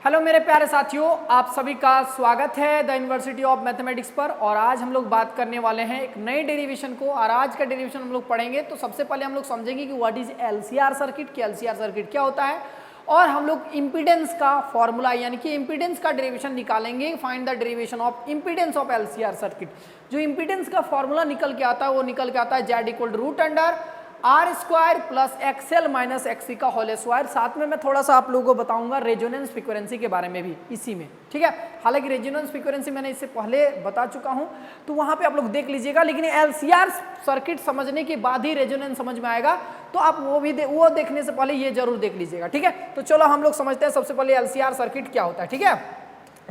Hello मेरे प्यारे साथियों, आप सभी का स्वागत है द यूनिवर्सिटी ऑफ मैथमेटिक्स पर। और आज हम लोग बात करने वाले हैं एक नए डेरिवेशन को। और आज का डेरिवेशन हम लोग पढ़ेंगे तो सबसे पहले हम लोग समझेंगे कि व्हाट इज एलसीआर सर्किट, कि एलसीआर सर्किट क्या होता है। और हम लोग इम्पीडेंस का फॉर्मूला यानी कि इम्पीडेंस का डेरिवेशन निकालेंगे। Find the derivation of impedance of LCR circuit. जो इम्पीडेंस का फॉर्मूला निकल के आता है वो निकल के आता है Z equal to root under R square plus XL minus XC का होल स्क्वायर। साथ में मैं थोड़ा सा आप लोगों को बताऊंगा रेजोनेंस फ्रीक्वेंसी के बारे में भी इसी में, ठीक है। हालांकि रेजोनेंस फ्रीक्वेंसी मैंने इससे पहले बता चुका हूं तो वहां पे आप लोग देख लीजिएगा, लेकिन एलसीआर सर्किट समझने के बाद ही रेजोनेंस समझ में आएगा, तो आप वो देखने से पहले ये जरूर देख लीजिएगा, ठीक है। तो चलो हम लोग समझते हैं सबसे पहले एलसीआर सर्किट क्या होता है, ठीक है।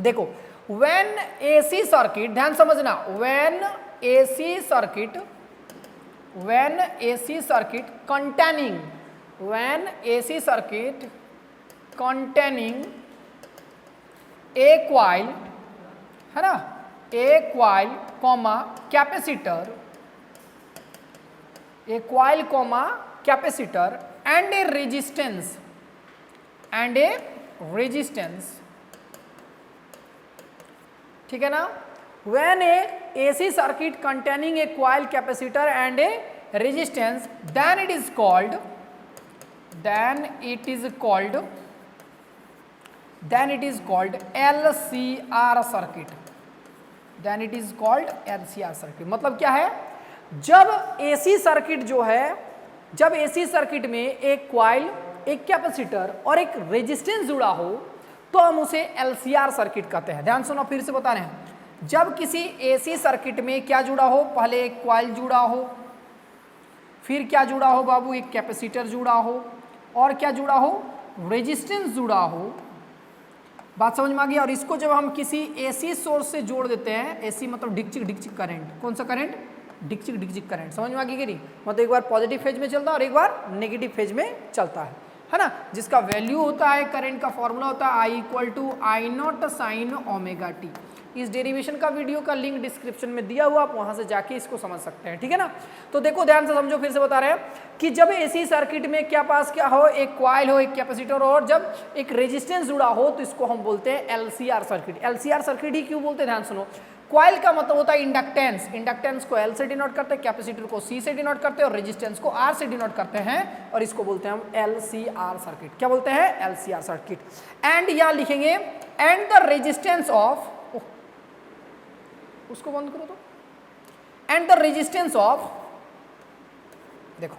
देखो, व्हेन एसी सर्किट, ध्यान समझना, when AC circuit containing a coil, है ना, a coil comma capacitor, a coil comma capacitor and a resistance ठीक है ना। When a AC circuit containing a coil capacitor and a resistance, then it is called LCR circuit. मतलब क्या है, जब AC circuit जो है, जब AC सर्किट में एक कॉइल, एक कैपेसिटर और एक रेजिस्टेंस जुड़ा हो तो हम उसे LCR सर्किट कहते हैं। ध्यान सुनो, फिर से बता रहे हैं। जब किसी AC सर्किट में क्या जुड़ा हो, पहले एक कॉइल जुड़ा हो, फिर क्या जुड़ा हो बाबू, एक कैपेसिटर जुड़ा हो, और क्या जुड़ा हो, रेजिस्टेंस जुड़ा हो। बात समझ में आ गई। और इसको जब हम किसी AC सोर्स से जोड़ देते हैं, AC मतलब डिकचिक डिकचिक करंट, कौन सा करंट, डिकचिक डिकचिक करंट, समझ में आ गई कि नहीं। मतलब एक बार पॉजिटिव फेज में चलता है और एक बार नेगेटिव फेज में चलता है ना। जिसका वैल्यू होता है, करंट का फॉर्मूला होता है I equal to I naught sine omega T. इस डेरिवेशन का वीडियो का लिंक डिस्क्रिप्शन में दिया हुआ, आप वहां से जाके इसको समझ सकते हैं, ठीक है ना। तो देखो ध्यान से समझो, फिर से बता रहे हैं कि जब एसी सर्किट में क्या पास क्या हो, एक कॉइल हो, एक कैपेसिटर हो, और जब एक रेजिस्टेंस जुड़ा हो तो इसको हम बोलते हैं एलसीआर सर्किट। एलसीआर सर्किट ही क्यों बोलते हैं, ध्यान सुनो। कॉइल का मतलब होता है इंडक्टेंस, इंडक्टेंस को L से डिनोट करते हैं, कैपेसिटर को C से डिनोट करते हैं और रेजिस्टेंस को R से डिनोट करते हैं, और इसको बोलते हैं हम LCR सर्किट। क्या बोलते हैं, LCR सर्किट। एंड यहां लिखेंगे एंड द रेजिस्टेंस ऑफ, उसको बंद करो तो, एंड द रेजिस्टेंस ऑफ, देखो,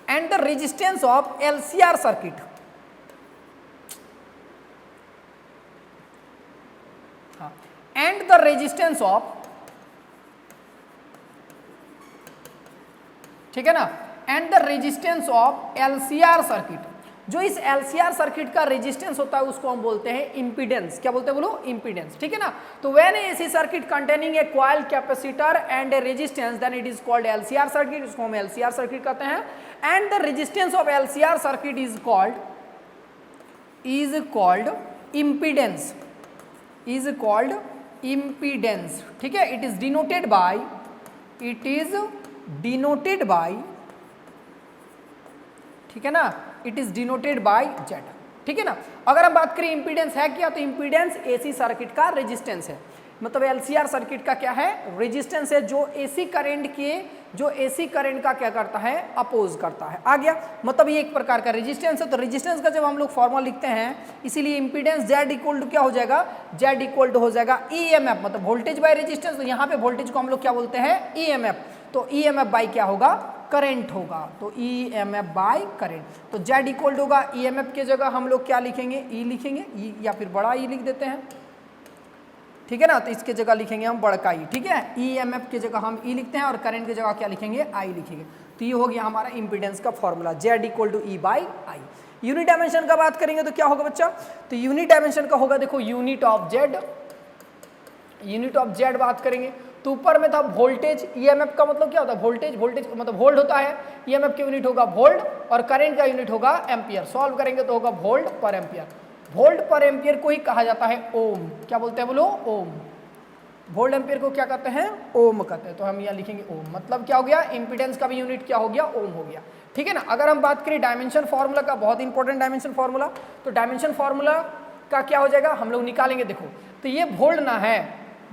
and the resistance of LCR circuit, हाँ, एंड द रेजिस्टेंस ऑफ, ठीक है ना, and the resistance of LCR circuit. जो इस LCR सर्किट का रेजिस्टेंस होता है उसको हम बोलते हैं इंपीडेंस। क्या बोलते हैं बोलो, इंपीडेंस, ठीक है ना। तो when AC circuit containing a coil, capacitor and a resistance, then it is called LCR circuit. इसको हम LCR सर्किट कहते हैं। And the resistance of LCR circuit is called impedance, ठीक है। इट इज डिनोटेड बाय, ठीक है ना, it is denoted by Z, ठीक है ना। अगर हम बात करें इंपीडेंस है क्या, तो इंपीडेंस AC सर्किट का रेजिस्टेंस है। मतलब LCR सर्किट का क्या है, रेजिस्टेंस है, जो AC करंट का क्या करता है, अपोज करता है। आ गया, मतलब ये एक प्रकार का रेजिस्टेंस है। तो रेजिस्टेंस का जब हम लोग फॉर्मूला लिखते हैं, इसीलिए इंपीडेंस जेड इक्वल टू क्या हो जाएगा, जेड इक्वल टू हो जाएगा EMF, मतलब वोल्टेज बाय रेजिस्टेंस। तो यहाँ पे वोल्टेज को हम लोग क्या बोलते हैं, EMF। तो EMF बाई क्या होगा, करंट होगा। तो EMF बाय करंट। तो जेड इक्वल टू होगा, EMF की जगह हम लोग क्या लिखेंगे, E लिखेंगे, E या फिर बड़ा E लिख देते हैं, ठीक है ना। तो इसके जगह लिखेंगे हम बड़का ई, ठीक है। EMF की जगह हम E लिखते हैं और करंट की जगह क्या लिखेंगे, I लिखेंगे। तो ये हो गया हमारा इंपीडेंस का formula, Z equal to E by I. Unit dimension का बात करेंगे तो क्या होगा बच्चा, तो यूनिट डायमेंशन का होगा, देखो, यूनिट ऑफ जेड बात करेंगे तो ऊपर में था वोल्टेज। EMF का मतलब क्या होता है, वोल्टेज मतलब वोल्ट होता है। EMF की यूनिट होगा वोल्ट और करंट का यूनिट होगा एम्पियर। सॉल्व करेंगे तो होगा वोल्ट पर एम्पियर। वोल्ट पर एम्पियर को ही कहा जाता है ओम। क्या बोलते हैं बोलो, ओम। वोल्ट एम्पियर को क्या कहते हैं, ओम कहते हैं। तो हम यहाँ लिखेंगे ओम। मतलब क्या हो गया, इंपीडेंस का भी यूनिट क्या हो गया, ओम हो गया, ठीक है ना। अगर हम बात करें डायमेंशन फार्मूला का, बहुत इंपॉर्टेंट डायमेंशन फार्मूला, तो डायमेंशन फार्मूला का क्या हो जाएगा, हम लोग निकालेंगे। देखो तो ये वोल्ट ना है,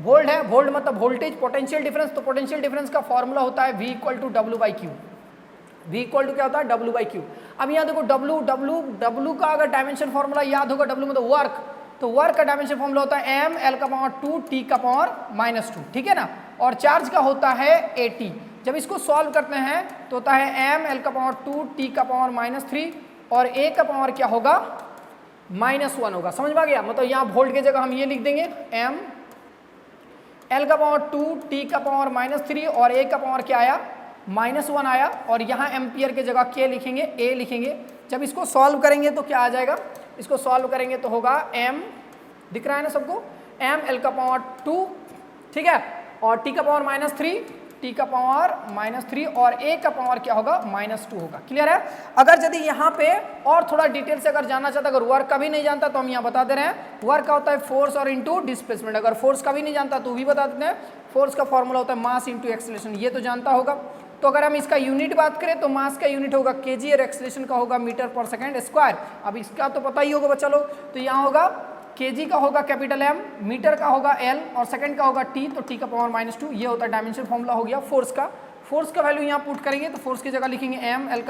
वोल्ट है, वोल्ट मतलब वोल्टेज पोटेंशियल डिफरेंस, तो पोटेंशियल डिफरेंस का फॉर्मूला होता है V equal to W by Q. V equal to क्या होता है, डब्ल्यू बाई क्यू। अब यहाँ देखो डब्ल्यू का अगर डायमेंशन फॉर्मूला याद होगा, डब्ल्यू मतलब वर्क, तो वर्क का डायमेंशन फॉर्मूला होता है m l का पावर 2 t का पावर -2, ठीक है ना। और चार्ज का होता है at। जब इसको सॉल्व करते हैं तो होता है m l का पावर 2 t का पावर -3 और a का पावर क्या होगा, -1 होगा। समझ में आ गया, मतलब यहाँ वोल्ट की जगह हम ये लिख देंगे m l का पावर 2 t का पावर -3 और a का पावर क्या आया, -1 आया। और यहाँ एम्पियर की जगह k लिखेंगे, a लिखेंगे। जब इसको सॉल्व करेंगे तो क्या आ जाएगा, इसको सॉल्व करेंगे तो होगा m, दिख रहा है ना सबको, m l का पावर 2, ठीक है, और t का पावर -3, t का पावर -3 और a का पावर क्या होगा, -2 होगा। क्लियर है। अगर यदि यहाँ पे और थोड़ा डिटेल से अगर जानना चाहता, अगर वर्क का भी नहीं जानता तो हम यहाँ बता दे रहे हैं, वर्क का होता है फोर्स और इंटू डिस्प्लेसमेंट। अगर फोर्स का भी नहीं जानता तो भी बता देते हैं, फोर्स का फॉर्मूला होता है मास इंटू एक्सेलरेशन, ये तो जानता होगा। तो अगर हम इसका यूनिट बात करें तो मास का यूनिट होगा केजी और एक्सेलरेशन का होगा मीटर पर सेकंड स्क्वायर। अब इसका तो पता ही होगा बच्चा लोग, तो यहाँ होगा केजी का होगा कैपिटल M, मीटर का होगा L और सेकंड का होगा T, तो T का पावर -2, ये होता है डायमेंशन फॉर्मूला हो गया फोर्स का। फोर्स का वैल्यू यहाँ पुट करेंगे तो फोर्स की जगह लिखेंगे m l T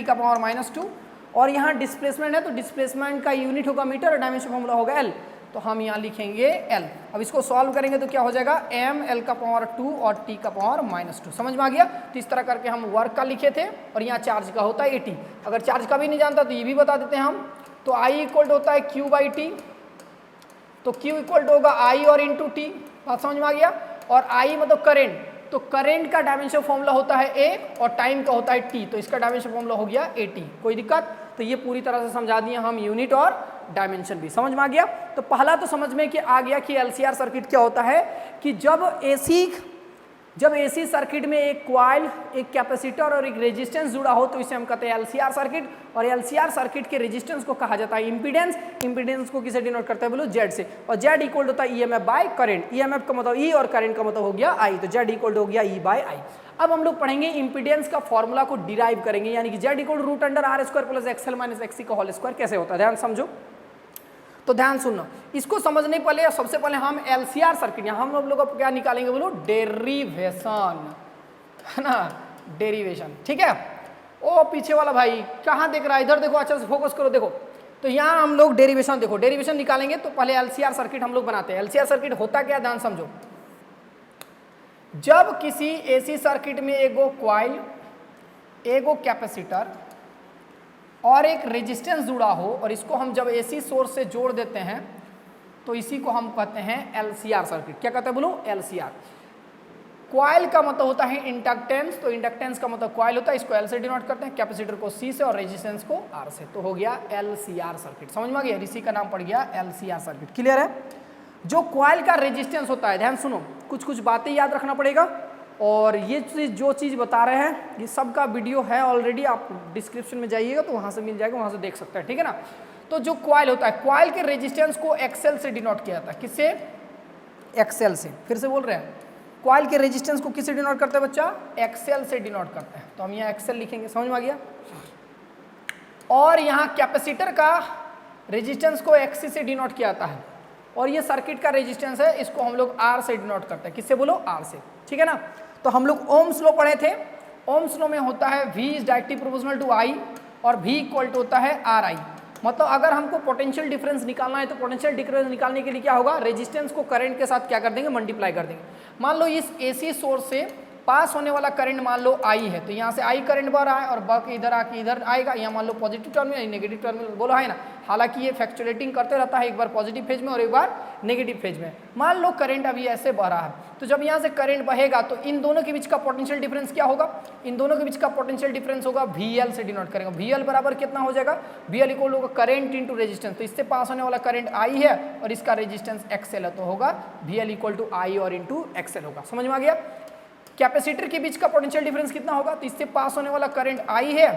का पावर -2 और यहाँ डिस्प्लेसमेंट है तो डिस्प्लेसमेंट का यूनिट होगा मीटर और डायमेंशन फॉर्मूला होगा L, तो हम यहाँ लिखेंगे L। अब इसको सॉल्व करेंगे तो क्या हो जाएगा, m l का पावर 2 और t का पावर -2। समझ में आ गया। तो इस तरह करके हम वर्क का लिखे थे और यहाँ चार्ज का होता है at। अगर चार्ज का भी नहीं जानता तो ये भी बता देते हैं हम, तो I इक्वल होता है Q बाई टी, तो Q इक्वल होगा I और इंटू टी, बात समझ में आ गया। और I मतलब करेंट, तो करेंट का डायमेंशन फॉर्मूला होता है A और टाइम का होता है T, तो इसका डायमेंशन फॉर्मूला हो गया AT। कोई दिक्कत, तो ये पूरी तरह से समझा दिए हम यूनिट और डायमेंशन भी। समझ में आ गया। तो पहला तो समझ में कि आ गया कि LCR सर्किट क्या होता है, कि जब AC सर्किट में एक कॉइल, एक कैपेसिटर और एक रेजिस्टेंस जुड़ा हो तो इसे हम कहते हैं LCR सर्किट। और LCR सर्किट के रेजिस्टेंस को कहा जाता है इम्पीडेंस। इम्पीडेंस को किसे डिनोट करते हैं बोलो, Z से, और Z इक्वल होता है EMF बाय करंट। EMF का मतलब E और करंट का मतलब हो गया I, तो Z इक्वल हो गया E बाय I। अब हम लोग पढ़ेंगे इम्पीडेंस का फॉर्मूला को डिराइव करेंगे, यानी कि Z equal √R² plus XL minus XC का होल स्क्वायर कैसे होता है, ध्यान समझो। तो ध्यान सुनना, इसको समझने पहले सबसे पहले हम LCR सर्किट, यहाँ हम लोग क्या निकालेंगे बोलो, डेरिवेशन, है ना, डेरिवेशन, ठीक है। ओ पीछे वाला भाई कहाँ देख रहा है, इधर देखो, अच्छा से फोकस करो, देखो। तो यहाँ हम लोग डेरिवेशन, देखो डेरिवेशन निकालेंगे तो पहले LCR सर्किट हम लोग बनाते हैं। LCR सर्किट होता क्या, ध्यान समझो। जब किसी AC सर्किट में एगो कॉइल, एगो कैपेसिटर और एक रेजिस्टेंस जुड़ा हो और इसको हम जब AC सोर्स से जोड़ देते हैं तो इसी को हम कहते हैं LCR सर्किट। क्या कहते हैं बोलो, LCR। कॉइल का मतलब होता है इंडक्टेंस, तो इंडक्टेंस का मतलब कॉइल होता है, इसको L से डिनोट करते हैं, कैपेसिटर को C से और रेजिस्टेंस को R से, तो हो गया LCR सर्किट। समझ में आ गया, इसी का नाम पड़ गया LCR सर्किट। क्लियर है। जो कॉइल का रेजिस्टेंस होता है, ध्यान सुनो, कुछ बातें याद रखना पड़ेगा। और ये जो चीज़ बता रहे हैं ये सब का वीडियो है ऑलरेडी, आप डिस्क्रिप्शन में जाइएगा तो वहाँ से मिल जाएगा, वहाँ से देख सकते हैं, ठीक है ना। तो जो कॉइल होता है, कॉइल के रेजिस्टेंस को XL से डिनोट किया जाता है, किससे, XL से। फिर से बोल रहे हैं, कॉइल के रेजिस्टेंस को किससे डिनोट करते हैं बच्चा, XL से डिनोट करते हैं, तो हम यहाँ XL लिखेंगे। समझ में आ गया। और यहाँ कैपेसिटर का रेजिस्टेंस को XC से डिनोट किया जाता है, और ये सर्किट का रेजिस्टेंस है, इसको हम लोग R से डिनोट करते हैं, किससे बोलो, R से, ठीक है ना। तो हम लोग ओम्स लॉ पढ़े थे, ओम्स लॉ में होता है V is directly proportional to I और V इक्वल टू होता है RI। मतलब अगर हमको पोटेंशियल डिफरेंस निकालना है तो पोटेंशियल डिफरेंस निकालने के लिए क्या होगा, रेजिस्टेंस को करंट के साथ क्या कर देंगे, मल्टीप्लाई कर देंगे। मान लो इस AC सोर्स से पास होने वाला करंट मान लो I है, तो यहाँ से I करंट बह रहा है और बह के इधर आके इधर आएगा, यहाँ मान लो पॉजिटिव टर्मिनल नेगेटिव टर्मिनल बोला है ना। हालांकि ये फ्लक्चुएटिंग करते रहता है, एक बार पॉजिटिव फेज में और एक बार नेगेटिव फेज में। मान लो करंट अभी ऐसे बह रहा है, तो जब यहाँ से करंट बहेगा तो इन दोनों के बीच का पोटेंशियल डिफरेंस क्या होगा, इन दोनों के बीच का पोटेंशियल डिफरेंस होगा VL से डिनोट करेंगे। VL बराबर कितना हो जाएगा, VL इक्वल होगा करंट इंटू रेजिस्टेंस, तो इससे पास होने वाला करंट I है और इसका रेजिस्टेंस XL है, तो होगा VL इक्वल टू I और इंटू XL होगा। समझ में आ गया। कैपेसिटर के बीच का पोटेंशियल डिफरेंस कितना होगा, तो इससे पास होने वाला करंट I है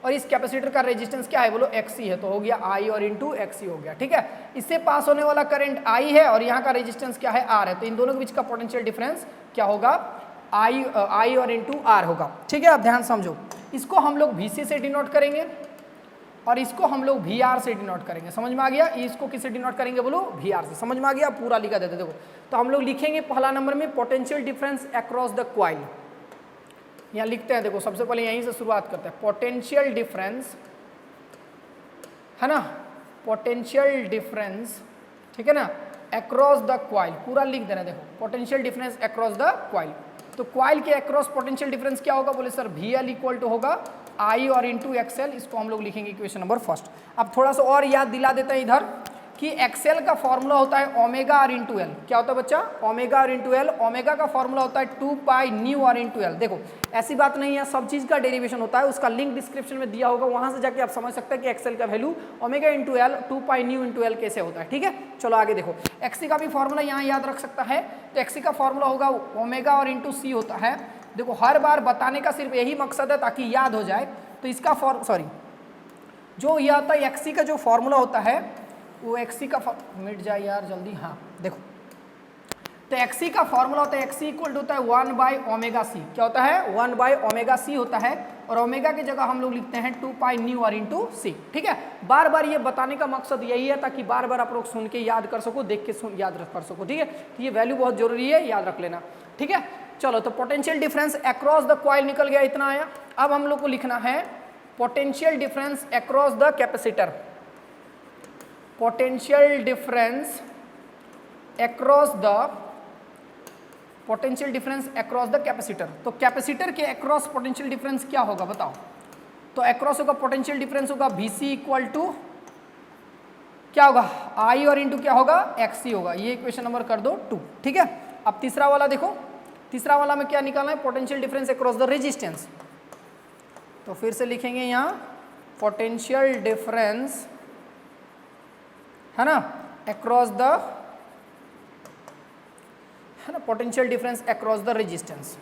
और इस कैपेसिटर का रेजिस्टेंस क्या है बोलो, XC है, तो हो गया I और इंटू XC हो गया, ठीक है। इससे पास होने वाला करंट I है और यहाँ का रेजिस्टेंस क्या है, R है, तो इन दोनों के बीच का पोटेंशियल डिफरेंस क्या होगा, I और इंटू R होगा, ठीक है। अब ध्यान समझो, इसको हम लोग VC से डिनोट करेंगे और इसको हम लोग VR से डिनोट करेंगे। समझ में आ गया? इसको किससे डिनोट करेंगे बोलो? VR से। समझ में आ गया? पूरा लिखा देते देखो। तो हम लोग लिखेंगे पहला नंबर में potential difference across the coil. यहाँ लिखते हैं देखो, सबसे पहले यहीं से शुरुआत करते हैं। पोटेंशियल डिफरेंस है ना, पोटेंशियल डिफरेंस, ठीक है ना, अक्रॉस द क्वाइल, पूरा लिख देना। देखो potential difference across the coil, तो क्वाइल के अक्रॉस पोटेंशियल डिफरेंस क्या होगा? बोले सर VL इक्वल टू होगा I और इंटू XL। इसको हम लोग लिखेंगे इक्वेशन नंबर फर्स्ट। अब थोड़ा सा और याद दिला देते हैं इधर कि XL का फॉर्मूला होता है ओमेगा R इंटू एल। क्या होता है बच्चा? Omega R into L. Omega का फॉर्मूला होता है 2 pi new R into L. देखो ऐसी बात नहीं है, सब चीज़ का डेरिवेशन होता है, उसका लिंक डिस्क्रिप्शन में दिया होगा, वहां से जाके आप समझ सकते हैं कि XL का value omega into L 2 pi new into L कैसे होता है। ठीक है, चलो आगे देखो। XC का भी फॉर्मूला यहाँ याद रख सकता है, तो XC का फॉर्मूला होगा ओमेगा और इंटू C होता है। देखो हर बार बताने का सिर्फ यही मकसद है ताकि याद हो जाए। तो इसका जो यह आता है XC का जो फॉर्मूला होता है वो XC का मिट जाए यार जल्दी, हाँ देखो, तो XC का फॉर्मूला होता है XC इक्वल होता है 1 बाई ओमेगा C। क्या होता है? 1 बाई ओमेगा C होता है, और ओमेगा की जगह हम लोग लिखते हैं 2 pi new R into C। ठीक है, बार बार ये बताने का मकसद यही है ताकि बार बार आप लोग सुन के याद कर सको, देख के याद कर सको। ठीक है, तो ये वैल्यू बहुत जरूरी है, याद रख लेना। ठीक है, चलो तो potential difference across the coil निकल गया, इतना आया। अब हम लोग को लिखना है potential difference across the capacitor. Potential difference across the capacitor. तो कैपेसिटर के अक्रॉस पोटेंशियल डिफरेंस क्या होगा बताओ? तो अक्रॉस होगा पोटेंशियल डिफरेंस होगा VC इक्वल टू क्या होगा? I और इंटू क्या होगा? XC होगा। ये इक्वेशन नंबर कर दो 2। ठीक है, अब तीसरा वाला देखो, तीसरा वाला में क्या निकालना है? Potential difference across the resistance. तो फिर से लिखेंगे यहाँ पोटेंशियल डिफरेंस है ना अक्रॉस द, है ना, potential difference across the resistance.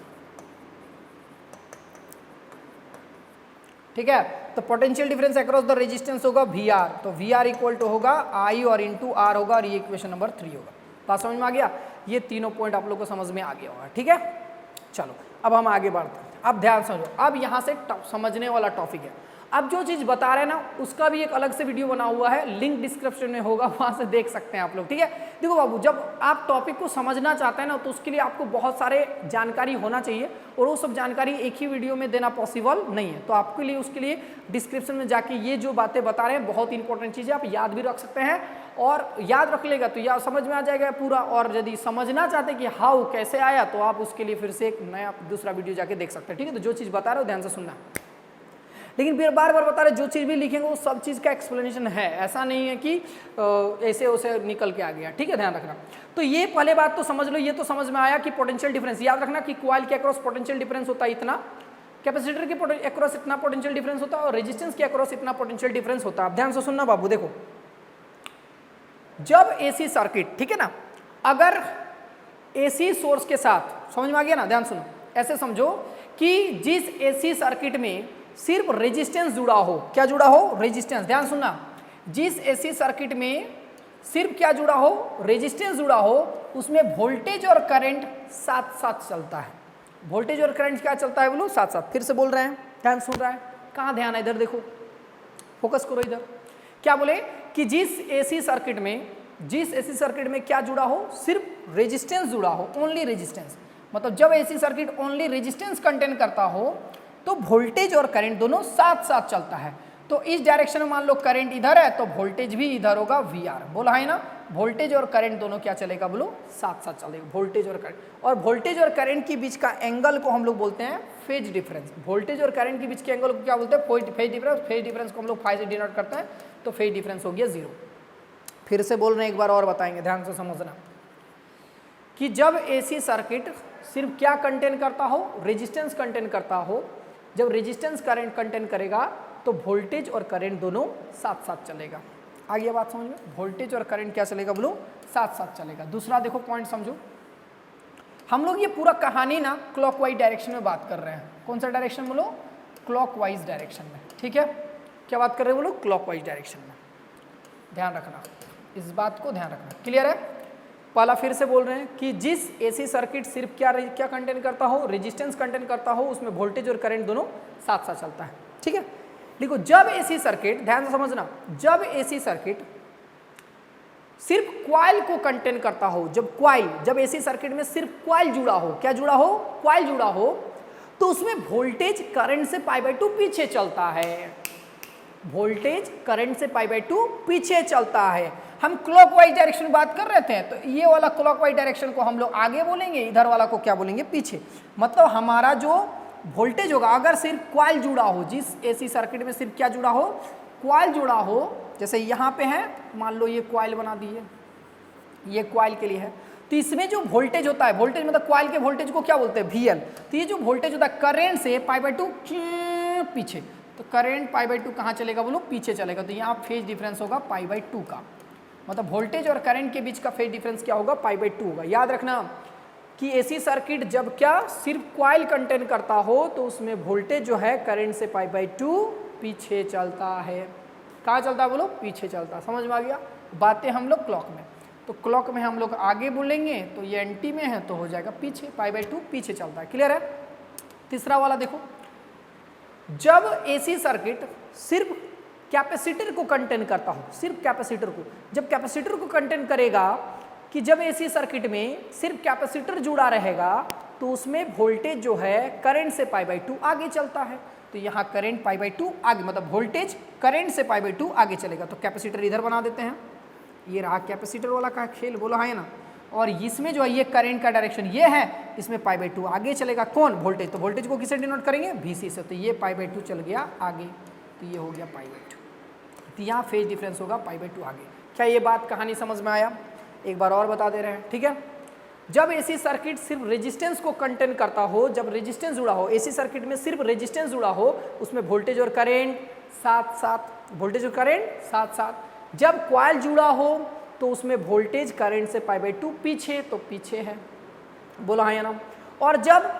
ठीक है, तो potential difference across the resistance होगा VR। तो VR इक्वल टू होगा I और इंटू R होगा, और ये इक्वेशन नंबर 3 होगा। बात समझ में आ गया? ये तीनों पॉइंट आप लोग को समझ में आ गया होगा। ठीक है, चलो अब हम आगे बढ़ते हैं। अब ध्यान समझो, अब यहाँ से समझने वाला टॉपिक है। अब जो चीज़ बता रहे हैं ना उसका भी एक अलग से वीडियो बना हुआ है, लिंक डिस्क्रिप्शन में होगा, वहाँ से देख सकते हैं आप लोग। ठीक है, देखो बाबू, जब आप टॉपिक को समझना चाहते हैं ना तो उसके लिए आपको बहुत सारे जानकारी होना चाहिए, और वो सब जानकारी एक ही वीडियो में देना पॉसिबल नहीं है। तो आपके लिए उसके लिए डिस्क्रिप्शन में जाके ये जो बातें बता रहे हैं बहुत इंपॉर्टेंट चीज़ें, आप याद भी रख सकते हैं, और याद रख लेगा तो याद समझ में आ जाएगा पूरा। और यदि समझना चाहते कि हाउ कैसे आया तो आप उसके लिए फिर से एक नया दूसरा वीडियो जाके देख सकते हैं। ठीक है, तो जो चीज़ बता रहे हो ध्यान से सुनना। लेकिन फिर बार बार बता रहे जो चीज़ भी लिखेंगे वो सब चीज़ का एक्सप्लेनेशन है, ऐसा नहीं है कि ऐसे उसे निकल के आ गया। ठीक है, ध्यान रखना। तो ये पहले बात तो समझ लो, ये तो समझ में आया कि पोटेंशियल डिफरेंस, याद रखना कि कॉइल के अक्रॉस पोटेंशियल डिफरेंस होता है इतना, कैपेसिटर के अक्रॉस इतना पोटेंशियल डिफरेंस होता है, और रेजिस्टेंस के अक्रॉस इतना पोटेंशियल डिफरेंस होता है। अब ध्यान से सुनना बाबू, देखो जब AC सर्किट, ठीक है ना, अगर AC सोर्स के साथ, समझ में आ गया ना, ध्यान सुनो, ऐसे समझो कि जिस AC सर्किट में सिर्फ रेजिस्टेंस जुड़ा हो, क्या जुड़ा हो? रेजिस्टेंस। ध्यान सुनना, जिस AC सर्किट में सिर्फ क्या जुड़ा हो? रेजिस्टेंस जुड़ा हो, उसमें वोल्टेज और करंट साथ साथ चलता है। वोल्टेज और करंट क्या चलता है बोलो? साथ साथ। फिर से बोल रहे हैं, ध्यान सुन रहा है, कहाँ ध्यान है? इधर देखो, फोकस करो इधर। क्या बोले कि जिस AC सर्किट में क्या जुड़ा हो? सिर्फ रेजिस्टेंस जुड़ा हो, ओनली रेजिस्टेंस। मतलब जब AC circuit only resistance contain करता हो तो वोल्टेज और करंट दोनों साथ साथ चलता है। तो इस डायरेक्शन में मान लो करंट इधर है तो वोल्टेज भी इधर होगा VR। बोला है ना, वोल्टेज और करंट दोनों क्या चलेगा बोलो? साथ साथ चलेगा, वोल्टेज और करंट। और वोल्टेज और करंट के बीच का एंगल को हम लोग बोलते हैं फेज डिफरेंस। वोल्टेज और करंट के बीच के एंगल को क्या बोलते हैं? Phase difference. फेज डिफरेंस को हम लोग फाई से डिनोट करते हैं, तो फेज डिफरेंस हो गया 0। फिर से बोल रहे हैं, एक बार और बताएंगे, ध्यान से समझना कि जब AC सर्किट सिर्फ क्या कंटेन करता हो? रेजिस्टेंस कंटेन करता हो। जब रेजिस्टेंस करंट कंटेन करेगा तो वोल्टेज और करंट दोनों साथ साथ चलेगा। आ गया बात समझ में? वोल्टेज और करंट क्या चलेगा बोलो? साथ साथ चलेगा। दूसरा देखो पॉइंट समझो, हम लोग ये पूरा कहानी ना क्लॉकवाइज डायरेक्शन में बात कर रहे हैं। कौन सा डायरेक्शन बोलो? क्लॉकवाइज डायरेक्शन में। ठीक है, क्या बात कर रहे हो बोलो? क्लॉकवाइज डायरेक्शन में। ध्यान रखना, इस बात को ध्यान रखना। क्लियर है? पहला फिर से बोल रहे हैं कि जिस AC सर्किट सिर्फ क्या कंटेन करता हो? रेजिस्टेंस कंटेन करता हो, उसमें वोल्टेज और करंट दोनों साथ साथ चलता है। ठीक है, देखो जब एसी सर्किट, ध्यान से समझना, जब एसी सर्किट सिर्फ क्वाइल को कंटेन करता हो, जब एसी सर्किट में सिर्फ क्वाइल जुड़ा हो, क्या जुड़ा हो, क्वाइल जुड़ा हो, तो उसमें वोल्टेज करंट से π/2 पीछे चलता है। वोल्टेज करंट से π/2 पीछे चलता है। हम क्लॉकवाइज डायरेक्शन बात कर रहे थे, तो ये वाला क्लॉकवाइज डायरेक्शन को हम लोग आगे बोलेंगे, इधर वाला को क्या बोलेंगे, पीछे। मतलब हमारा जो वोल्टेज होगा, अगर सिर्फ क्वाइल जुड़ा हो, जिस एसी सर्किट में सिर्फ क्या जुड़ा हो, क्वाइल जुड़ा हो, जैसे यहाँ पे है, मान लो ये क्वाइल बना दिए, ये क्वाइल के लिए है, तो इसमें जो वोल्टेज होता है, वोल्टेज मतलब क्वाइल के वोल्टेज को क्या बोलते हैं, VL। तो ये जो वोल्टेज होता है करंट से π/2 पीछे, तो करंट π/2 कहाँ चलेगा बोलो, पीछे चलेगा। तो यहाँ फेज डिफरेंस होगा π/2 का, मतलब वोल्टेज और करंट के बीच का फेज डिफरेंस क्या होगा, π/2 होगा। याद रखना कि एसी सर्किट जब क्या सिर्फ क्वाइल कंटेन करता हो, तो उसमें वोल्टेज जो है करंट से π/2 पीछे चलता है। कहाँ चलता है बोलो, पीछे चलता है। समझ में आ गया। बातें हम लोग क्लॉक में, तो क्लॉक में हम लोग आगे बोलेंगे, तो ये एंटी में है तो हो जाएगा पीछे, π/2 पीछे चलता है। क्लियर है। तीसरा वाला देखो, जब एसी सर्किट सिर्फ कैपेसिटर को कंटेन करता हो, सिर्फ कैपेसिटर को, जब कैपेसिटर को कंटेन करेगा, कि जब एसी सर्किट में सिर्फ कैपेसिटर जुड़ा रहेगा, तो उसमें वोल्टेज जो है करंट से π/2 आगे चलता है। तो यहाँ करंट π/2 आगे, मतलब वोल्टेज करंट से π/2 आगे चलेगा। तो कैपेसिटर इधर बना देते हैं, ये रहा कैपेसिटर वाला का खेल, बोला है ना। और इसमें जो है ये करंट का डायरेक्शन ये है, इसमें π/2 आगे चलेगा, कौन, वोल्टेज। तो वोल्टेज को किससे डिनोट करेंगे, VC से। तो ये π/2 चल गया आगे, तो ये हो गया π/2। तो यहाँ फेज डिफरेंस होगा π/2 आगे। क्या ये बात कहानी समझ में आया, एक बार और बता दे रहे हैं, ठीक है। जब एसी सर्किट सिर्फ रेजिस्टेंस को कंटेन करता हो, जब रेजिस्टेंस जुड़ा हो, एसी सर्किट में सिर्फ रेजिस्टेंस जुड़ा हो, उसमें वोल्टेज और करंट साथ साथ, वोल्टेज और करंट साथ साथ। जब क्वाइल जुड़ा हो, तो उसमें वोल्टेज करंट से π/2 पीछे, तो पीछे है, बोला है ना। और जब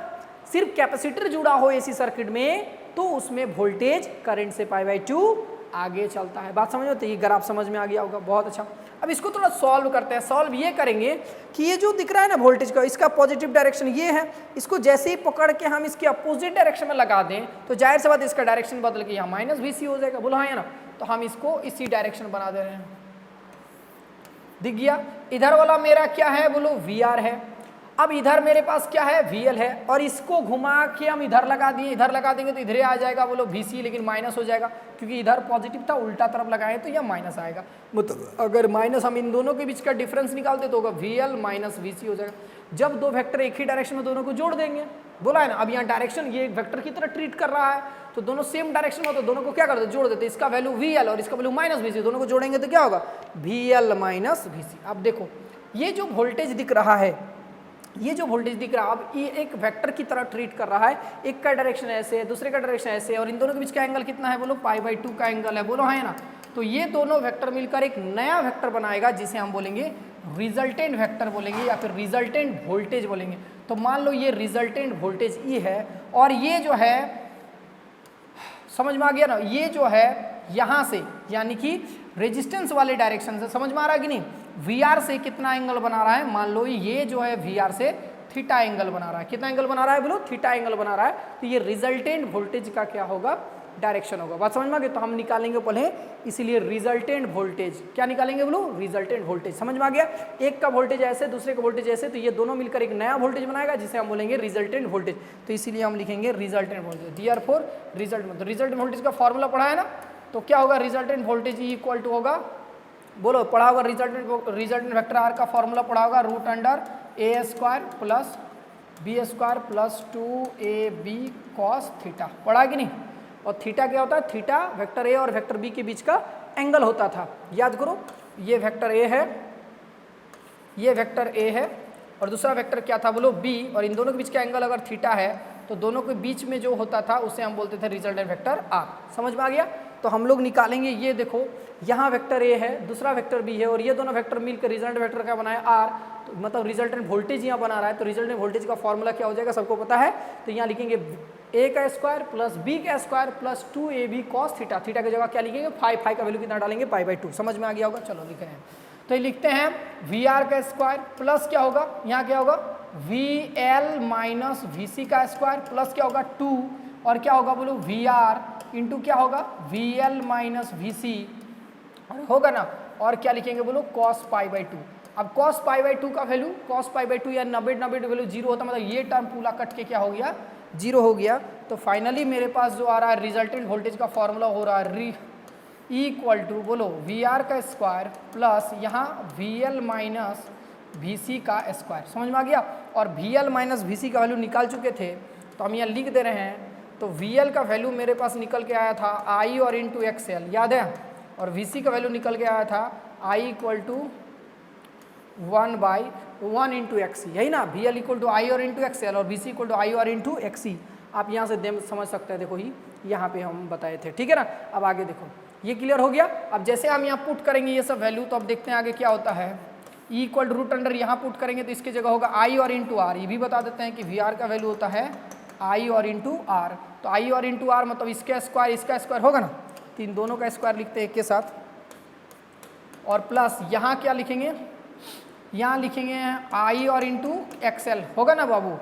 सिर्फ कैपेसिटर जुड़ा हो एसी सर्किट में, तो उसमें वोल्टेज करंट से π/2 आगे चलता है। बात समझ में, तो ये ग्राफ समझ में आ गया होगा, बहुत अच्छा। अब इसको थोड़ा सॉल्व करते हैं। सॉल्व ये करेंगे कि ये जो दिख रहा है ना वोल्टेज का, इसका पॉजिटिव डायरेक्शन ये है, इसको जैसे ही पकड़ के हम इसके अपोजिट डायरेक्शन में लगा दें, तो जाहिर सी बात इसका डायरेक्शन बदल के यहाँ -VC हो जाएगा, बोला है ना। तो हम इसको इसी डायरेक्शन बना दे रहे हैं, दिख गया। इधर वाला मेरा क्या है बोलो, VR है। अब इधर मेरे पास क्या है, VL है, और इसको घुमा के हम इधर लगा दिए, इधर लगा देंगे तो इधर आ जाएगा बोलो VC, लेकिन माइनस हो जाएगा, क्योंकि इधर पॉजिटिव था, उल्टा तरफ लगाए तो यह माइनस आएगा। मतलब अगर माइनस हम इन दोनों के बीच का डिफरेंस निकालते तो होगा VL - VC हो जाएगा। जब दो वेक्टर एक ही डायरेक्शन में दोनों को जोड़ देंगे, बोला है ना। अब यहाँ डायरेक्शन ये वेक्टर की तरह ट्रीट कर रहा है, तो दोनों सेम डायरेक्शन में, तो दोनों को क्या करते, जोड़ देते। इसका वैल्यू VL और इसका वैल्यू -VC, दोनों को जोड़ेंगे तो क्या होगा, VL - VC। अब देखो ये जो वोल्टेज दिख रहा है, ये जो वोल्टेज दिख रहा है, अब ये एक वेक्टर की तरह ट्रीट कर रहा है। एक का डायरेक्शन ऐसे है, दूसरे का डायरेक्शन ऐसे है, और इन दोनों के बीच का एंगल कितना है बोलो, π/2 का एंगल है, बोलो है ना। तो ये दोनों वेक्टर मिलकर एक नया वेक्टर बनाएगा, जिसे हम बोलेंगे रिजल्टेंट वेक्टर बोलेंगे, या फिर रिजल्टेंट वोल्टेज बोलेंगे। तो मान लो ये रिजल्टेंट वोल्टेज E है, और ये जो है, समझ में आ गया ना, ये जो है यहाँ से, यानी कि रेजिस्टेंस वाले डायरेक्शन से, समझ में आ रहा है कि नहीं, VR से कितना एंगल बना रहा है, मान लो ये जो है VR से थीटा एंगल बना रहा है। कितना एंगल बना रहा है बोलो, थीटा एंगल बना रहा है। तो ये रिजल्टेंट वोल्टेज का क्या होगा, डायरेक्शन होगा। बात समझ में आ गई। तो हम निकालेंगे पहले, इसीलिए रिजल्टेंट वोल्टेज, क्या निकालेंगे बोलो, रिजल्टेंट वोल्टेज। समझ में आ गया। एक का वोल्टेज ऐसे, दूसरे का वोल्टेज ऐसे, तो ये दोनों मिलकर एक नया वोल्टेज बनाएगा, जिसे हम बोलेंगे रिजल्टेंट वोल्टेज। तो इसीलिए हम लिखेंगे रिजल्टेंट वोल्टेज। देयरफॉर रिजल्ट, मतलब रिजल्टेंट वोल्टेज का फॉर्मूला पढ़ा है ना, तो क्या होगा, रिजल्टेंट वोल्टेज इक्वल टू होगा, बोलो पढ़ा होगा, रिजल्टेंट वेक्टर R का फॉर्मूला पढ़ा होगा, √A² plus B² plus 2AB cos theta, पढ़ा कि नहीं। और थीटा क्या होता है, थीटा वेक्टर A और वेक्टर B के बीच का एंगल होता था, याद करो। ये वेक्टर A है, ये वेक्टर A है, और दूसरा वेक्टर क्या था बोलो, B, और इन दोनों के बीच का एंगल अगर थीटा है, तो दोनों के बीच में जो होता था उसे हम बोलते थे रिजल्टेंट वेक्टर R। समझ में आ गया। तो हम लोग निकालेंगे, ये देखो यहाँ वेक्टर A है, दूसरा वेक्टर B है, और ये दोनों वेक्टर मिलकर रिजल्टेंट वेक्टर का बनाया R, तो मतलब रिजल्टेंट वोल्टेज यहाँ बना रहा है। तो रिजल्टेंट वोल्टेज का फॉर्मूला क्या हो जाएगा, सबको पता है। तो यहाँ लिखेंगे A² plus B² plus 2AB cos theta. Theta की जगह क्या लिखेंगे, फाई का वैल्यू कितना डालेंगे, π/2। समझ में आ गया होगा। चलो लिख रहे हैं, तो ये लिखते हैं VR² प्लस क्या होगा, यहाँ क्या होगा, VL - VC² प्लस क्या होगा 2, और क्या होगा बोलो VR इंटू क्या होगा वी एल माइनस वी सी होगा ना, और क्या लिखेंगे बोलो कॉस पाई बाई टू। अब कॉस पाई बाई टू का value cos pi by to या 90 वैल्यू जीरो होता, मतलब ये टर्म पूरा कट के क्या हो गया जीरो हो गया। तो फाइनली मेरे पास जो आ रहा है रिजल्टेंट वोल्टेज का फॉर्मूला हो रहा है इक्वल टू बोलो वी आर का स्क्वायर प्लस यहाँ वी एल माइनस वी सी का स्क्वायर। समझ में आ गया। और वी एल माइनस वी सी का वैल्यू निकाल चुके थे तो हम यहाँ लिख दे रहे हैं। तो वी एल का वैल्यू मेरे पास निकल के आया था आई और इंटू एक्स एल, याद है, और वी सी का वैल्यू निकल के आया था आई इक्वल टू 1/1 इंटू एक्स सी, यही ना। वी एल इक्वल टू आई और इंटू एक्स एल और वी सी इक्वल टू आई और इंटू एक्स सी। आप यहाँ से समझ सकते हैं, देखो ही यहाँ पे हम बताए थे, ठीक है ना। अब आगे देखो ये क्लियर हो गया। अब जैसे हम यहाँ पुट करेंगे ये सब वैल्यू, तो अब देखते हैं आगे क्या होता है। ई इक्वल रूट अंडर यहाँ पुट करेंगे तो इसकी जगह होगा आई और इंटू आर। ये भी बता देते हैं कि वी आर का वैल्यू होता है आई और इंटू आर। तो आई और इंटू आर मतलब इसका स्क्वायर होगा ना, तो इन दोनों का स्क्वायर लिखते हैं एक के साथ। और प्लस यहाँ क्या लिखेंगे, यहाँ लिखेंगे आई और इंटू एक्सएल होगा ना बाबू।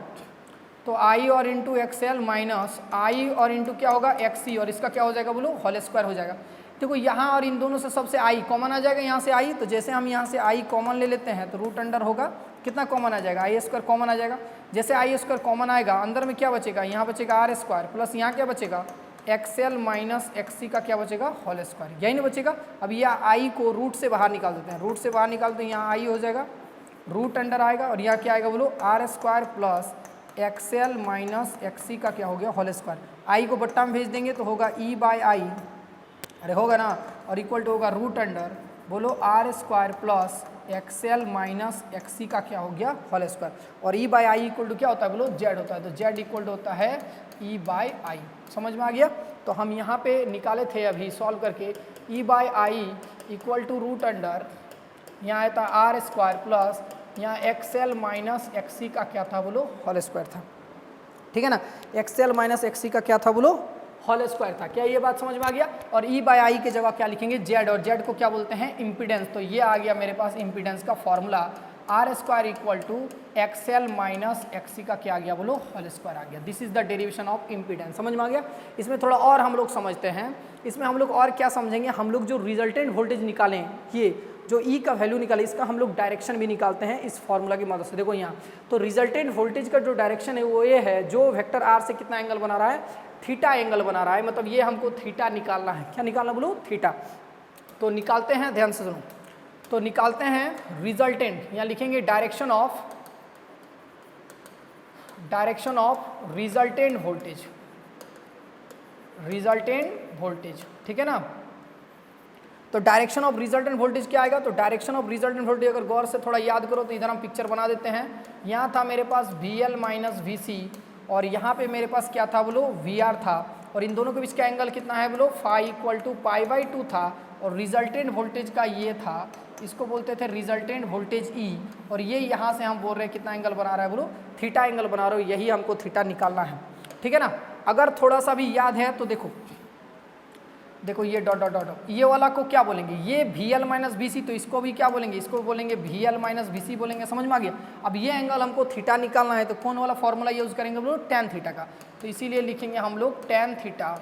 तो आई और इंटू एक्सएल माइनस आई और इंटू क्या होगा एक्सी, और इसका क्या हो जाएगा बोलो होल स्क्वायर हो जाएगा। देखो यहाँ और इन दोनों से सबसे आई कॉमन आ जाएगा, यहाँ से आई। तो जैसे हम यहाँ से आई कॉमन ले लेते हैं तो रूट अंडर होगा कितना कॉमन आ जाएगा, आई स्क्वायर कॉमन आ जाएगा। जैसे आई स्क्वायर कॉमन आएगा अंदर में क्या बचेगा, यहाँ बचेगा आर स्क्वायर प्लस यहाँ क्या बचेगा एक्सएल माइनस एक्सी का क्या बचेगा होल स्क्वायर, यही नहीं बचेगा। अब यह आई को रूट से बाहर निकाल देते हैं, रूट से बाहर निकालते हैं यहाँ आई हो जाएगा, रूट अंडर आएगा और यहाँ क्या आएगा बोलो R square plus XL minus XC का क्या हो गया होल स्क्वायर। आई को बट्टा में भेज देंगे तो होगा ई बाई आई, अरे होगा ना, और इक्वल टू होगा रूट अंडर बोलो R square plus XL minus XC का क्या हो गया होल स्क्वायर। और E by I equal to क्या होता है बोलो जेड होता है, तो जेड इक्वल टू होता है ई बाई आई। समझ में आ गया। तो हम यहाँ पे निकाले थे अभी सॉल्व करके E by I equal to root under यहाँ आया था आर स्क्वायर प्लस यहाँ एक्सएल माइनस एक्सी का क्या था बोलो होल स्क्वायर था, ठीक है ना। एक्सएल माइनस एक्सी का क्या था बोलो होल स्क्वायर था। क्या ये बात समझ में आ गया। और ई बाई आई के जगह क्या लिखेंगे जेड, और जेड को क्या बोलते हैं इम्पीडेंस। तो ये आ गया मेरे पास इम्पीडेंस का formula R square equal to XL minus XC का क्या आ गया बोलो होल स्क्वायर आ गया। This is the derivation of impedance. समझ में आ गया। इसमें थोड़ा और हम लोग समझते हैं। इसमें हम लोग और क्या समझेंगे, हम लोग जो रिजल्टेंट वोल्टेज निकालें, ये जो ई का वैल्यू निकाले इसका हम लोग डायरेक्शन भी निकालते हैं इस फॉर्मूला की मदद से। देखो यहाँ तो रिजल्टेंट वोल्टेज का जो डायरेक्शन है वो ये है, जो वेक्टर आर से कितना एंगल बना रहा है थीटा एंगल बना रहा है, मतलब ये हमको थीटा निकालना है। क्या निकालना बोलो थीटा। तो निकालते हैं, ध्यान से सुनो। तो निकालते हैं रिजल्टेंट, यहाँ लिखेंगे डायरेक्शन ऑफ रिजल्टेंट वोल्टेज, ठीक है ना। तो डायरेक्शन ऑफ रिजल्टेंट वोल्टेज क्या आएगा, तो डायरेक्शन ऑफ रिजल्टेंट वोल्टेज अगर गौर से थोड़ा याद करो तो इधर हम पिक्चर बना देते हैं। यहाँ था मेरे पास we L minus V C और यहाँ पे मेरे पास क्या था बोलो वी आर था, और इन दोनों के बीच का एंगल कितना है बोलो phi equal to pi by two था, और रिजल्टेंट वोल्टेज का ये था, इसको बोलते थे रिजल्टेंट वोल्टेज ई, और ये यहाँ से हम बोल रहे हैं कितना एंगल बना रहा है बोलो थीटा एंगल बना रहे हो, यही हमको थीटा निकालना है, ठीक है ना। अगर थोड़ा सा भी याद है तो देखो ये डॉट डॉट डॉट ये वाला को क्या बोलेंगे, ये वी एल माइनस वी सी, तो इसको भी क्या बोलेंगे, इसको बोलेंगे वी एल माइनस वी सी बोलेंगे। समझ में आ गया। अब ये एंगल हमको थीटा निकालना है तो कौन वाला फॉर्मूला यूज़ करेंगे बोलो टैन थीटा का, तो इसीलिए लिखेंगे हम लोग टैन थीटा,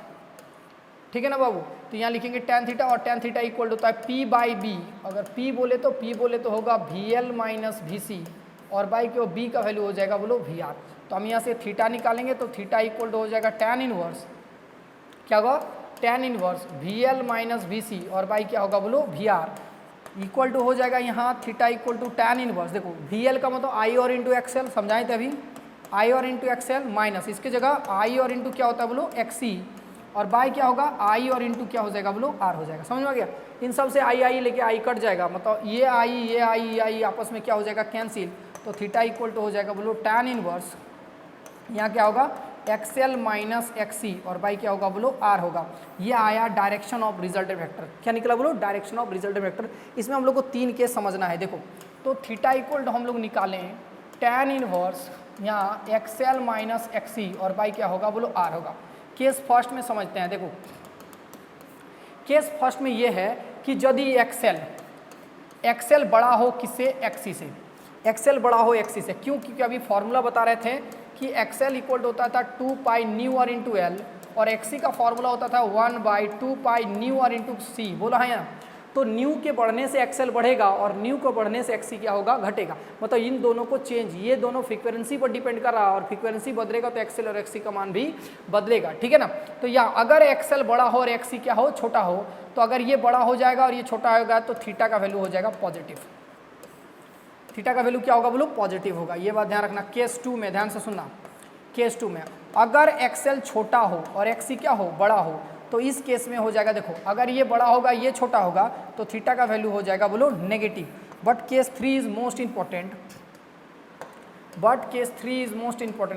ठीक है ना बाबू। तो यहाँ लिखेंगे टैन थीटा, और टैन थीटा इक्वल होता है पी बाई बी। अगर पी बोले तो होगा we L minus V C, और बाई के बी का वैल्यू हो जाएगा बोलो वी आर। तो हम यहाँ से थीटा निकालेंगे तो थीटा इक्वल हो जाएगा टैन इनवर्स, क्या होगा tan inverse V L minus V C, और बाई क्या होगा बोलो वी आर इक्वल टू हो जाएगा यहाँ theta equal to tan inverse. देखो वी एल का मतलब आई और इंटू एक्सएल, समझाए थे अभी, आई और इंटू एक्सएल माइनस इसके जगह आई और इंटू क्या होता है बोलो एक्सी, और बाय क्या होगा आई और इंटू क्या हो जाएगा बोलो आर हो जाएगा। समझ में आ गया। इन सब से आई लेके आई कट जाएगा, मतलब ये आई आपस में क्या हो जाएगा कैंसिल, तो थीटा इक्वल टू हो जाएगा बोलो टैन इनवर्स, यहाँ क्या होगा एक्सएल माइनस एक्सी, और बाई क्या होगा बोलो आर होगा। ये आया डायरेक्शन ऑफ रिजल्टेंट वेक्टर। क्या निकला बोलो डायरेक्शन ऑफ रिजल्टेंट वेक्टर। इसमें हम लोग को 3 केस समझना है। देखो तो थीटा इक्वल टू हम लोग निकालें टैन इनवर्स यहाँ एक्सएल माइनस एक्सी, और बाई क्या होगा बोलो आर होगा। केस फर्स्ट में समझते हैं। देखो केस फर्स्ट में ये है कि यदि एक्सएल बड़ा हो किससे एक्सी से, एक्सएल बड़ा हो एक्सी से, क्यों, क्योंकि अभी फॉर्मूला बता रहे थे कि एक्सएल इक्वल होता था 2 pi nu R into L, और XC का फॉर्मूला होता था 1/2 pi nu R into C, बोला है ना। तो न्यू के बढ़ने से एक्सएल बढ़ेगा और न्यू को बढ़ने से XC क्या होगा, घटेगा। मतलब इन दोनों को चेंज, ये दोनों फ्रीक्वेंसी पर डिपेंड कर रहा है और फ्रीक्वेंसी बदलेगा तो एक्सएल और XC का मान भी बदलेगा, ठीक है ना। तो या अगर एक्सएल बड़ा हो और XC क्या हो, छोटा हो, तो अगर ये बड़ा हो जाएगा और ये छोटा होगा तो थीटा का वैल्यू हो जाएगा पॉजिटिव। थीटा का वैल्यू क्या होगा बोलो, पॉजिटिव होगा। ये बात ध्यान रखना। केस 2 में ध्यान से सुनना, केस 2 में अगर एक्सएल छोटा हो और XC क्या हो, बड़ा हो, तो इस केस में हो जाएगा, देखो अगर ये बड़ा होगा ये छोटा होगा तो थीटा का वैल्यू हो जाएगा बोलो negative. But case 3 is most important,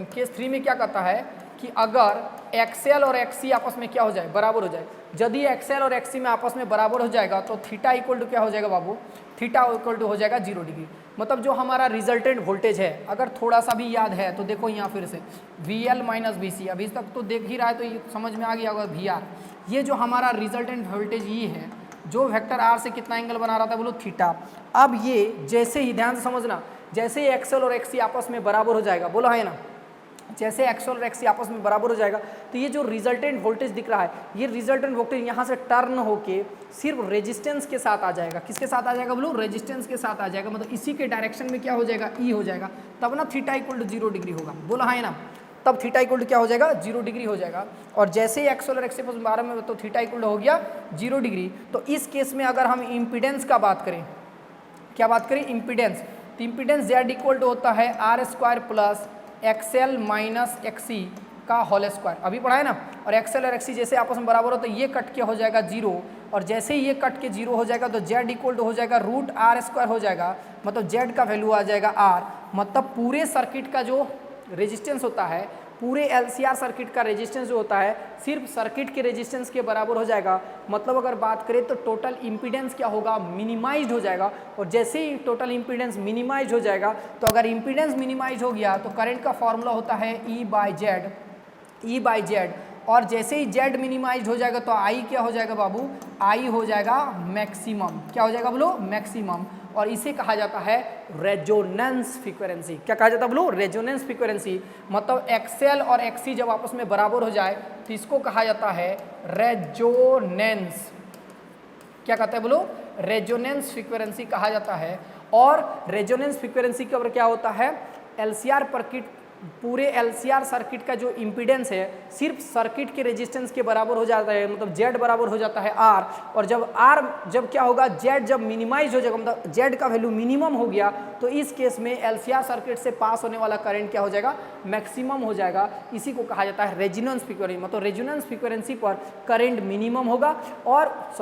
case 3 में क्या कहता है कि अगर एक्सएल और XC आपस में क्या हो जाए, बराबर हो जाए। यदि एक्सएल और XC में आपस में बराबर हो जाएगा तो थीटा इक्वल टू क्या हो जाएगा बाबू, थीटा इक्वल टू हो जाएगा 0 डिग्री। मतलब जो हमारा रिजल्टेंट वोल्टेज है, अगर थोड़ा सा भी याद है तो देखो यहाँ फिर से VL माइनस VC, अभी तक तो देख ही रहा है तो ये समझ में आ गया होगा VR। ये जो हमारा रिजल्टेंट वोल्टेज ये है, जो वेक्टर R से कितना एंगल बना रहा था बोलो, थीटा। अब ये जैसे ही, ध्यान से समझना, जैसे ही एक्सएल और XC आपस में बराबर हो जाएगा, बोला है ना, जैसे एक्सएल और XC आपस में बराबर हो जाएगा तो ये जो रिजल्टेंट वोल्टेज दिख रहा है, ये रिजल्टेंट वोल्टेज यहाँ से टर्न होके सिर्फ रेजिस्टेंस के साथ आ जाएगा। किसके साथ आ जाएगा बोलो, रेजिस्टेंस के साथ आ जाएगा। मतलब इसी के डायरेक्शन में क्या हो जाएगा, E हो जाएगा। तब ना थीटा इक्वल टू 0 डिग्री होगा, बोला है ना। तब थीटा इक्वल टू क्या हो जाएगा, 0 डिग्री हो जाएगा। और जैसे ही एक्सएल और XC आपस में 12 में तो थीटा इक्वल हो गया 0 डिग्री। तो इस केस में अगर हम इम्पीडेंस का बात करें, क्या बात करें, इम्पीडेंस, तो इम्पीडेंस Z इक्वल टू होता है R² plus XL minus XC का होल स्क्वायर, अभी पढ़ा है ना। और XL और XC जैसे आपस में बराबर हो तो ये कट के हो जाएगा 0, और जैसे ही ये कट के 0 हो जाएगा तो Z इक्वल टू हो जाएगा √R² हो जाएगा। मतलब Z का वैल्यू आ जाएगा R। मतलब पूरे सर्किट का जो रेजिस्टेंस होता है, पूरे LCR सर्किट का रेजिस्टेंस जो होता है सिर्फ सर्किट के रेजिस्टेंस के बराबर हो जाएगा। मतलब अगर बात करें तो टोटल इम्पीडेंस क्या होगा, मिनिमाइज्ड हो जाएगा। और जैसे ही टोटल इम्पीडेंस मिनिमाइज हो जाएगा, तो अगर इम्पीडेंस मिनिमाइज हो गया तो करंट का फॉर्मूला होता है E बाई जेड। और जैसे ही Z मिनिमाइज हो जाएगा तो I क्या हो जाएगा बाबू, I हो जाएगा मैक्सिमम। क्या हो जाएगा बोलो, मैक्सिमम। और इसे कहा जाता है रेजोनेंस फ्रीक्वेंसी। क्या कहा जाता है बोलो, रेजोनेंस फ्रीक्वेंसी। मतलब एक्सएल और XC जब आपस में बराबर हो जाए तो इसको कहा जाता है रेजोनेंस। क्या कहते हैं बोलो, रेजोनेंस फ्रीक्वेंसी कहा जाता है। और रेजोनेंस फ्रीक्वेंसी के ऊपर क्या होता है, LCR सर्किट, पूरे LCR सर्किट का जो इम्पीडेंस है सिर्फ सर्किट के रेजिस्टेंस के बराबर हो जाता है। मतलब Z बराबर हो जाता है R। और जब क्या होगा, Z जब मिनिमाइज हो जाएगा, मतलब Z का वैल्यू मिनिमम हो गया, तो इस केस में LCR सर्किट से पास होने वाला करंट क्या हो जाएगा, मैक्सिमम हो जाएगा। इसी को कहा जाता है रेजोनेंस फ्रीक्वेंसी। मतलब रेजोनेंस फ्रीक्वेंसी पर करंट मिनिमम होगा और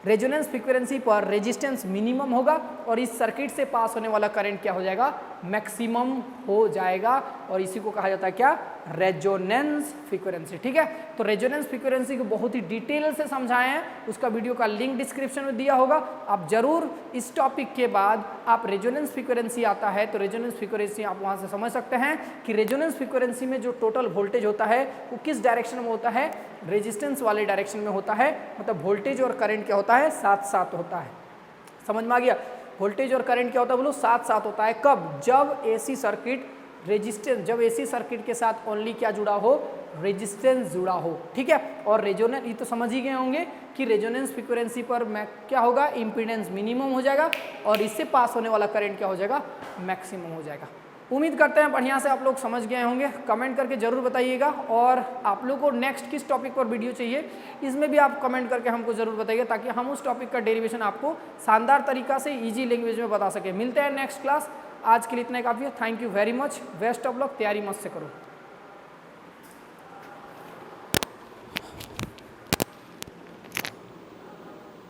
रेजोनेंस फ्रीक्वेंसी पर रेजिस्टेंस मिनिमम होगा और इस सर्किट से पास होने वाला करंट क्या हो जाएगा, मैक्सिमम हो जाएगा। और इसी को कहा जाता है क्या, रेजोनेंस फ्रीक्वेंसी। ठीक है, तो रेजोनेंस फ्रीक्वेंसी को बहुत ही डिटेल से समझाए हैं, उसका वीडियो का लिंक डिस्क्रिप्शन में दिया होगा। आप जरूर इस टॉपिक के बाद आप रेजोनेंस फ्रीक्वेंसी आता है तो रेजोनेंस फ्रीक्वेंसी आप वहाँ से समझ सकते हैं कि रेजोनेंस फ्रीक्वेंसी में जो टोटल वोल्टेज होता है वो किस डायरेक्शन में होता है, रेजिस्टेंस वाले डायरेक्शन में होता है। मतलब वोल्टेज और करंट क्या होता है, साथ साथ होता है। समझ में आ गया, वोल्टेज और करंट क्या होता है बोलो, साथ साथ होता है। कब, जब एसी सर्किट रेजिस्टेंस, जब एसी सर्किट के साथ ओनली क्या जुड़ा हो, रेजिस्टेंस जुड़ा हो। ठीक है, और रेजोनेंस, ये तो समझ ही गए होंगे कि रेजोनेंस फ्रीक्वेंसी पर क्या होगा, इम्पीडेंस मिनिमम हो जाएगा और इससे पास होने वाला करंट क्या हो जाएगा, मैक्सिमम हो जाएगा। उम्मीद करते हैं बढ़िया से आप लोग समझ गए होंगे। कमेंट करके जरूर बताइएगा। और आप लोग को नेक्स्ट किस टॉपिक पर वीडियो चाहिए, इसमें भी आप कमेंट करके हमको जरूर बताइए, ताकि हम उस टॉपिक का डेरिवेशन आपको शानदार तरीका से इजी लैंग्वेज में बता सके। मिलते हैं नेक्स्ट क्लास, आज के लिए इतना काफ़ी है। Thank you very much, best of luck, तैयारी मत से करो।